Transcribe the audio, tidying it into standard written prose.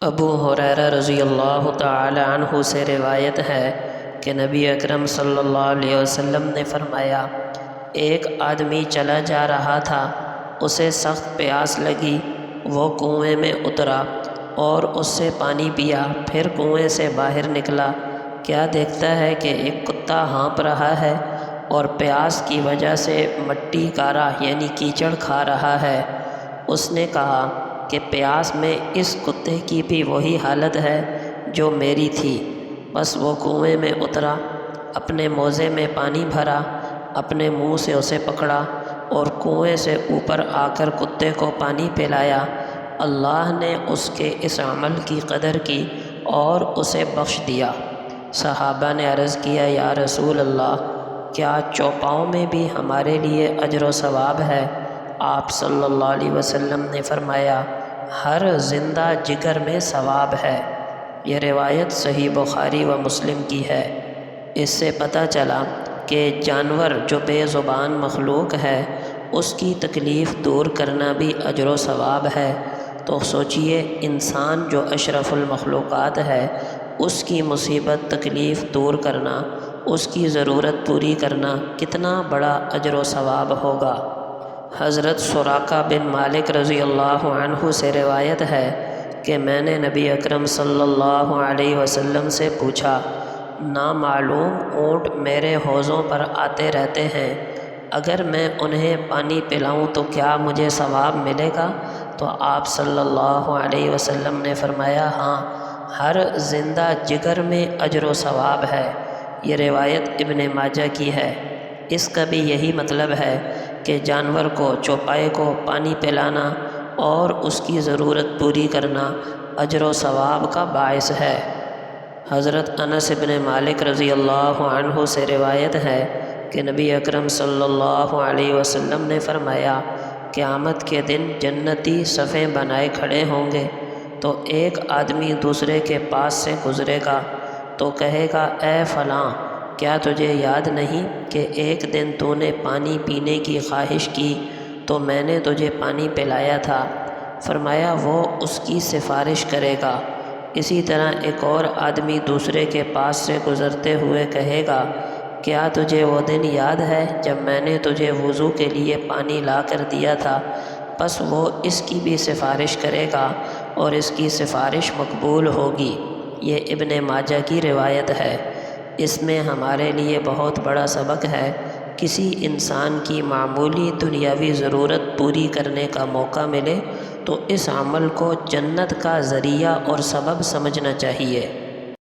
ابو ہریرہ رضی اللہ تعالی عنہ سے روایت ہے کہ نبی اکرم صلی اللہ علیہ وسلم نے فرمایا، ایک آدمی چلا جا رہا تھا، اسے سخت پیاس لگی، وہ کنویں میں اترا اور اس سے پانی پیا، پھر کنویں سے باہر نکلا، کیا دیکھتا ہے کہ ایک کتا ہانپ رہا ہے اور پیاس کی وجہ سے مٹی کارا یعنی کیچڑ کھا رہا ہے۔ اس نے کہا کہ پیاس میں اس کتے کی بھی وہی حالت ہے جو میری تھی۔ بس وہ کنویں میں اترا، اپنے موزے میں پانی بھرا، اپنے منہ سے اسے پکڑا اور کنویں سے اوپر آ کر کتے کو پانی پلایا۔ اللہ نے اس کے اس عمل کی قدر کی اور اسے بخش دیا۔ صحابہ نے عرض کیا، یا رسول اللہ، کیا چوپاؤں میں بھی ہمارے لیے اجر و ثواب ہے؟ آپ صلی اللہ علیہ وسلم نے فرمایا، ہر زندہ جگر میں ثواب ہے۔ یہ روایت صحیح بخاری و مسلم کی ہے۔ اس سے پتہ چلا کہ جانور جو بے زبان مخلوق ہے اس کی تکلیف دور کرنا بھی اجر و ثواب ہے، تو سوچئے انسان جو اشرف المخلوقات ہے اس کی مصیبت تکلیف دور کرنا، اس کی ضرورت پوری کرنا کتنا بڑا اجر و ثواب ہوگا۔ حضرت سراقہ بن مالک رضی اللہ عنہ سے روایت ہے کہ میں نے نبی اکرم صلی اللہ علیہ وسلم سے پوچھا، نامعلوم اونٹ میرے حوضوں پر آتے رہتے ہیں، اگر میں انہیں پانی پلاؤں تو کیا مجھے ثواب ملے گا؟ تو آپ صلی اللہ علیہ وسلم نے فرمایا، ہاں، ہر زندہ جگر میں اجر و ثواب ہے۔ یہ روایت ابن ماجہ کی ہے۔ اس کا بھی یہی مطلب ہے کہ جانور کو، چوپائے کو پانی پلانا اور اس کی ضرورت پوری کرنا اجر و ثواب کا باعث ہے۔ حضرت انس بن مالک رضی اللہ عنہ سے روایت ہے کہ نبی اکرم صلی اللہ علیہ وسلم نے فرمایا، قیامت کے دن جنتی صفیں بنائے کھڑے ہوں گے، تو ایک آدمی دوسرے کے پاس سے گزرے گا تو کہے گا، اے فلاں، کیا تجھے یاد نہیں کہ ایک دن تو نے پانی پینے کی خواہش کی تو میں نے تجھے پانی پلایا تھا؟ فرمایا وہ اس کی سفارش کرے گا۔ اسی طرح ایک اور آدمی دوسرے کے پاس سے گزرتے ہوئے کہے گا، کیا تجھے وہ دن یاد ہے جب میں نے تجھے وضو کے لیے پانی لا کر دیا تھا؟ بس وہ اس کی بھی سفارش کرے گا اور اس کی سفارش مقبول ہوگی۔ یہ ابن ماجہ کی روایت ہے۔ اس میں ہمارے لیے بہت بڑا سبق ہے، کسی انسان کی معمولی دنیاوی ضرورت پوری کرنے کا موقع ملے تو اس عمل کو جنت کا ذریعہ اور سبب سمجھنا چاہیے۔